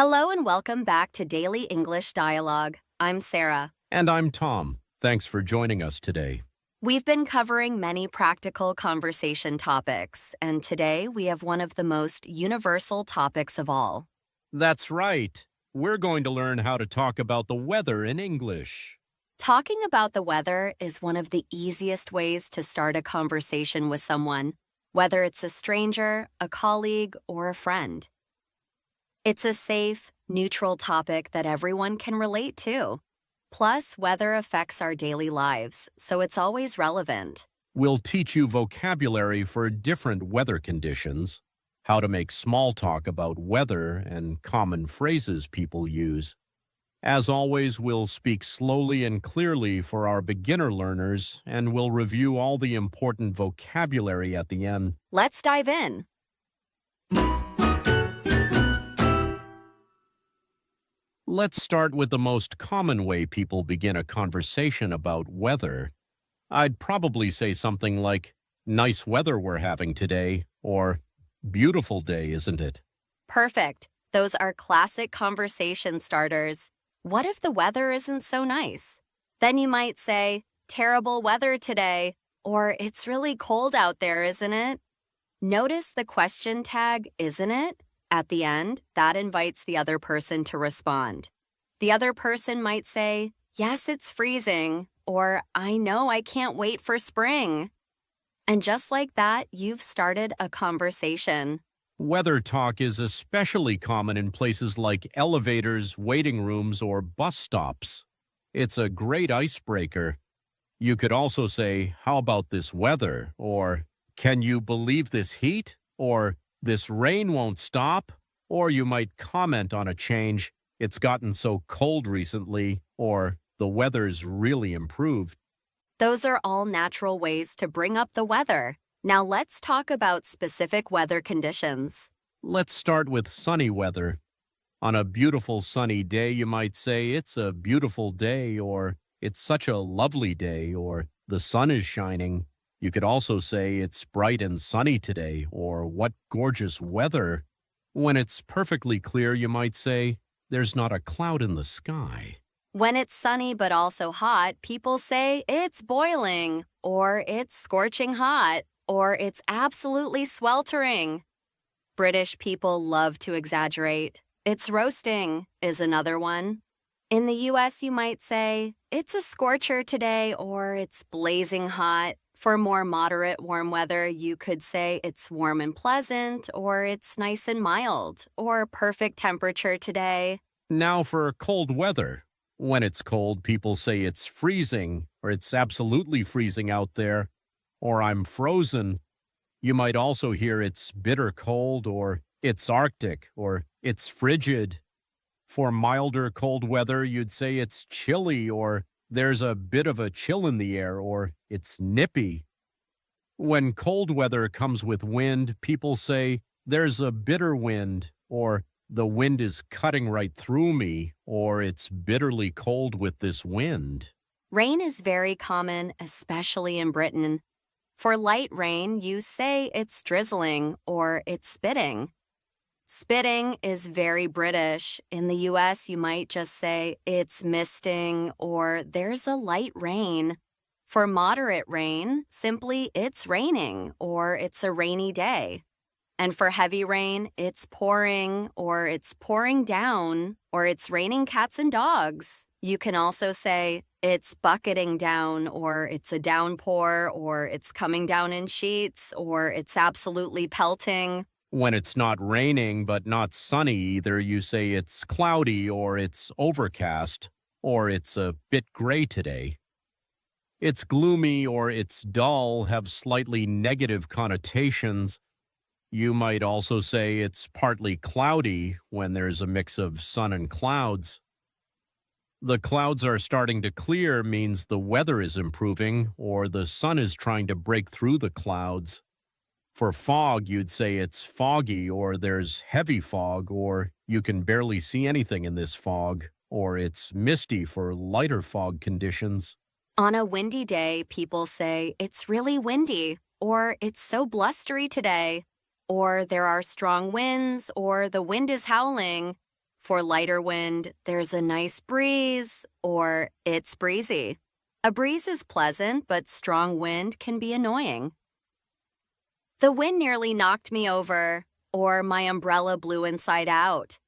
Hello and welcome back to Daily English Dialogue. I'm Sarah. And I'm Tom. Thanks for joining us today. We've been covering many practical conversation topics, and today we have one of the most universal topics of all. That's right. We're going to learn how to talk about the weather in English. Talking about the weather is one of the easiest ways to start a conversation with someone, whether it's a stranger, a colleague, or a friend. It's a safe, neutral topic that everyone can relate to. Plus, weather affects our daily lives, so it's always relevant. We'll teach you vocabulary for different weather conditions, how to make small talk about weather, and common phrases people use. As always, we'll speak slowly and clearly for our beginner learners, and we'll review all the important vocabulary at the end. Let's dive in. Let's start with the most common way people begin a conversation about weather. I'd probably say something like, "Nice weather we're having today," or "Beautiful day, isn't it?" Perfect. Those are classic conversation starters. What if the weather isn't so nice? Then you might say, "Terrible weather today," or "It's really cold out there, isn't it?" Notice the question tag, "isn't it?" at the end. That invites the other person to respond. The other person might say, "Yes, it's freezing," or "I know, I can't wait for spring." And just like that, you've started a conversation. Weather talk is especially common in places like elevators, waiting rooms, or bus stops. It's a great icebreaker. You could also say, "How about this weather?" or "Can you believe this heat?" or "This rain won't stop," or you might comment on a change, "It's gotten so cold recently," or "The weather's really improved." Those are all natural ways to bring up the weather. Now let's talk about specific weather conditions. Let's start with sunny weather. On a beautiful sunny day, you might say, "It's a beautiful day," or "It's such a lovely day," or "The sun is shining." You could also say, "It's bright and sunny today," or "What gorgeous weather." When it's perfectly clear, you might say, "There's not a cloud in the sky." When it's sunny but also hot, people say, "It's boiling," or "It's scorching hot," or "It's absolutely sweltering." British people love to exaggerate. "It's roasting" is another one. In the US, you might say, "It's a scorcher today," or "It's blazing hot." For more moderate warm weather, you could say "It's warm and pleasant," or "It's nice and mild," or "Perfect temperature today." Now for cold weather. When it's cold, people say it's freezing, or "It's absolutely freezing out there," or "I'm frozen." You might also hear "It's bitter cold," or "It's Arctic," or "It's frigid." For milder cold weather, you'd say "It's chilly," or "There's a bit of a chill in the air," or "It's nippy." When cold weather comes with wind, people say, "There's a bitter wind," or "The wind is cutting right through me," or "It's bitterly cold with this wind." Rain is very common, especially in Britain. For light rain, you say "It's drizzling," or "It's spitting." Spitting is very British. In the US, you might just say "It's misting," or "There's a light rain." For moderate rain, simply "It's raining," or "It's a rainy day." And for heavy rain, "It's pouring," or "It's pouring down," or "It's raining cats and dogs." You can also say "It's bucketing down," or "It's a downpour," or "It's coming down in sheets," or "It's absolutely pelting." When it's not raining but not sunny either, you say "It's cloudy," or "It's overcast," or "It's a bit gray today." "It's gloomy," or "It's dull" have slightly negative connotations. You might also say "It's partly cloudy" when there's a mix of sun and clouds. "The clouds are starting to clear" means the weather is improving, or the sun is trying to break through the clouds. For fog, you'd say "It's foggy," or "There's heavy fog," or "You can barely see anything in this fog," or "It's misty" for lighter fog conditions. On a windy day, people say "It's really windy," or "It's so blustery today," or "There are strong winds," or "The wind is howling." For lighter wind, there's a nice breeze or it's breezy. A breeze is pleasant, but strong wind can be annoying. The wind nearly knocked me over, or my umbrella blew inside out.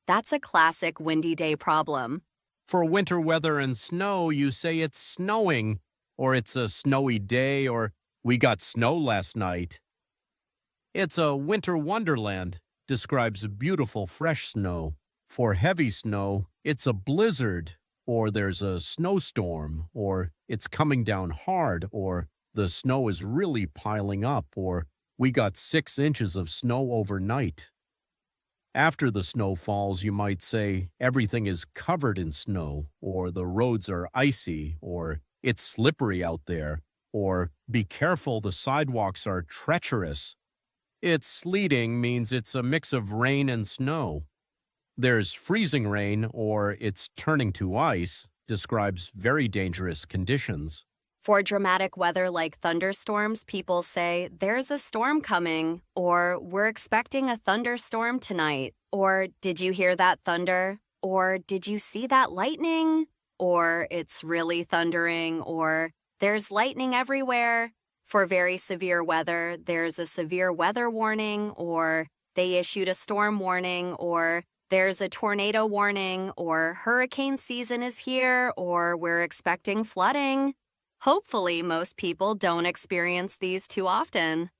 That's a classic windy day problem. For winter weather and snow, you say it's snowing, or it's a snowy day, or we got snow last night. It's a winter wonderland, describes beautiful fresh snow. For heavy snow, it's a blizzard, or there's a snowstorm, or it's coming down hard, or the snow is really piling up, or we got 6 inches of snow overnight. After the snow falls, you might say everything is covered in snow, or the roads are icy, or it's slippery out there, or be careful, the sidewalks are treacherous. It's sleeting means it's a mix of rain and snow. There's freezing rain, or it's turning to ice, describes very dangerous conditions. For dramatic weather like thunderstorms, people say, there's a storm coming, or we're expecting a thunderstorm tonight, or did you hear that thunder, or did you see that lightning, or it's really thundering, or there's lightning everywhere. For very severe weather, there's a severe weather warning, or they issued a storm warning, or there's a tornado warning, or hurricane season is here, or we're expecting flooding. Hopefully, most people don't experience these too often.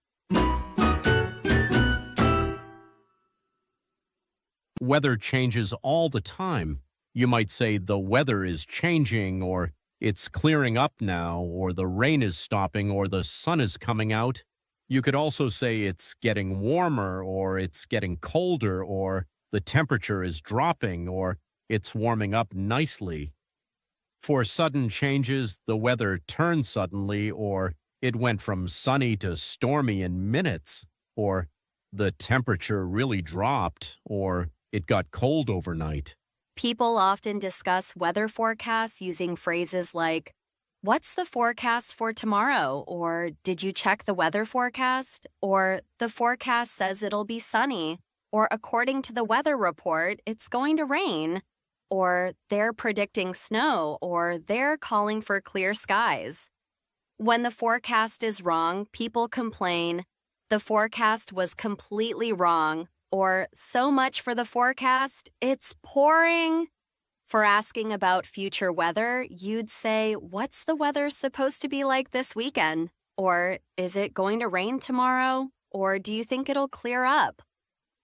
Weather changes all the time. You might say the weather is changing, or it's clearing up now, or the rain is stopping, or the sun is coming out. You could also say it's getting warmer, or it's getting colder, or the temperature is dropping, or it's warming up nicely. For sudden changes, the weather turned suddenly, or it went from sunny to stormy in minutes, or the temperature really dropped, or it got cold overnight. People often discuss weather forecasts using phrases like, "What's the forecast for tomorrow?" Or "Did you check the weather forecast?" Or "The forecast says it'll be sunny." Or "According to the weather report, it's going to rain." Or "They're predicting snow," or "They're calling for clear skies." When the forecast is wrong, people complain, "The forecast was completely wrong," or "So much for the forecast, it's pouring." For asking about future weather, you'd say, "What's the weather supposed to be like this weekend?" Or "Is it going to rain tomorrow?" Or "Do you think it'll clear up?"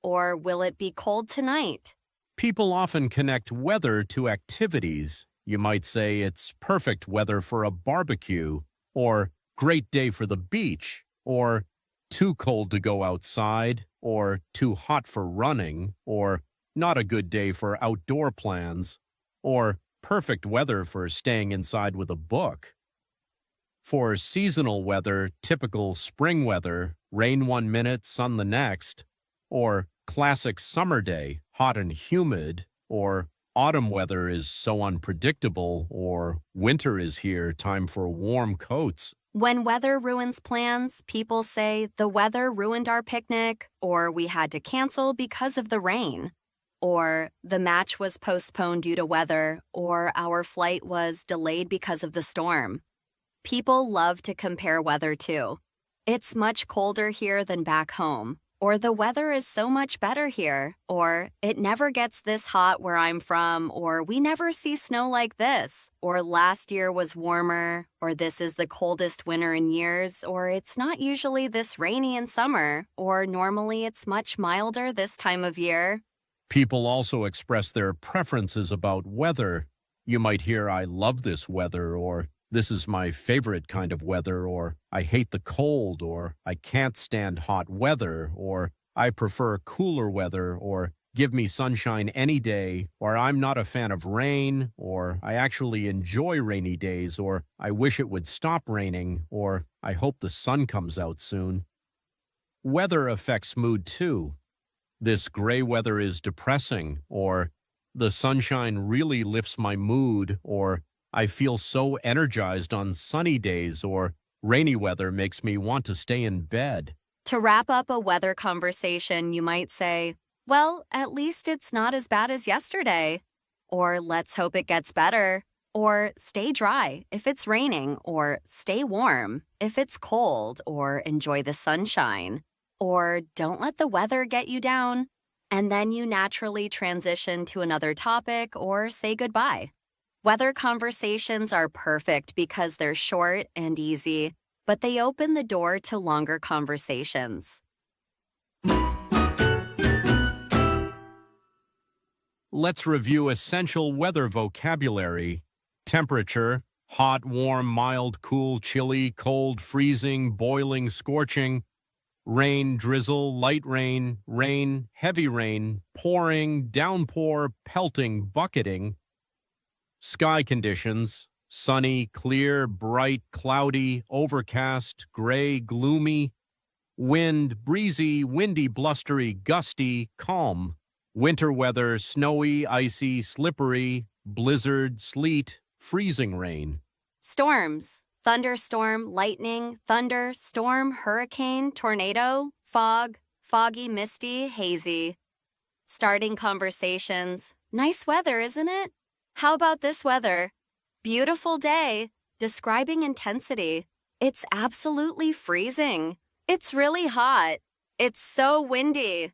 Or "Will it be cold tonight?" People often connect weather to activities. You might say it's perfect weather for a barbecue, or great day for the beach, or too cold to go outside, or too hot for running, or not a good day for outdoor plans, or perfect weather for staying inside with a book. For seasonal weather, typical spring weather, rain 1 minute, sun the next, or classic summer day, hot and humid, or autumn weather is so unpredictable, or winter is here, time for warm coats. When weather ruins plans, people say, "The weather ruined our picnic," or "We had to cancel because of the rain," or "The match was postponed due to weather," or "Our flight was delayed because of the storm." People love to compare weather too. "It's much colder here than back home," or "The weather is so much better here," or "It never gets this hot where I'm from," or "We never see snow like this," or "Last year was warmer," or "This is the coldest winter in years," or "It's not usually this rainy in summer," or "Normally it's much milder this time of year." People also express their preferences about weather. You might hear, "I love this weather," or "This is my favorite kind of weather," or "I hate the cold," or "I can't stand hot weather," or "I prefer cooler weather," or "Give me sunshine any day," or "I'm not a fan of rain," or "I actually enjoy rainy days," or "I wish it would stop raining," or "I hope the sun comes out soon." Weather affects mood too. "This gray weather is depressing," or "The sunshine really lifts my mood," or "I feel so energized on sunny days," or "Rainy weather makes me want to stay in bed." To wrap up a weather conversation, you might say, Well, at least it's not as bad as yesterday. Or let's hope it gets better. Or stay dry if it's raining. Or stay warm if it's cold. Or enjoy the sunshine. Or don't let the weather get you down. And then you naturally transition to another topic or say goodbye. Weather conversations are perfect because they're short and easy, but they open the door to longer conversations. Let's review essential weather vocabulary. Temperature: hot, warm, mild, cool, chilly, cold, freezing, boiling, scorching. Rain, drizzle, light rain, rain, heavy rain, pouring, downpour, pelting, bucketing. Sky conditions: sunny, clear, bright, cloudy, overcast, gray, gloomy. Wind: breezy, windy, blustery, gusty, calm. Winter weather: snowy, icy, slippery, blizzard, sleet, freezing rain. Storms: thunderstorm, lightning, thunder, storm, hurricane, tornado, fog, foggy, misty, hazy. Starting conversations: nice weather, isn't it? How about this weather? Beautiful day. Describing intensity: it's absolutely freezing. It's really hot. It's so windy.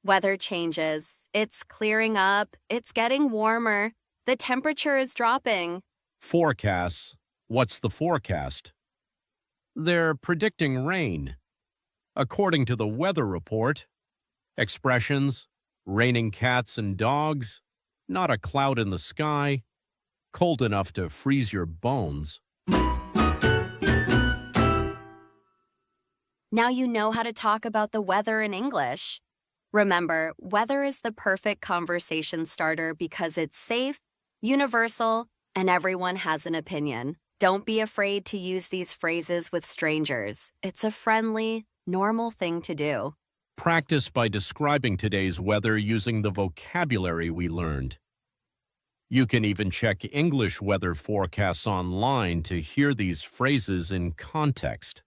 Weather changes. It's clearing up. It's getting warmer. The temperature is dropping. Forecasts: what's the forecast? They're predicting rain. According to the weather report. Expressions: raining cats and dogs, not a cloud in the sky, cold enough to freeze your bones. Now you know how to talk about the weather in English. Remember, weather is the perfect conversation starter because it's safe, universal, and everyone has an opinion. Don't be afraid to use these phrases with strangers. It's a friendly, normal thing to do. Practice by describing today's weather using the vocabulary we learned. You can even check English weather forecasts online to hear these phrases in context.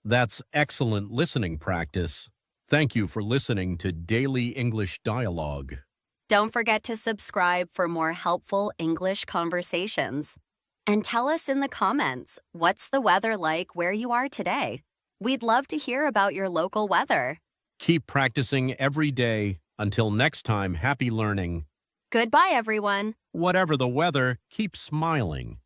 That's excellent listening practice. Thank you for listening to Daily English Dialogue. Don't forget to subscribe for more helpful English conversations. And tell us in the comments, what's the weather like where you are today? We'd love to hear about your local weather. Keep practicing every day. Until next time, happy learning. Goodbye, everyone. Whatever the weather, keep smiling.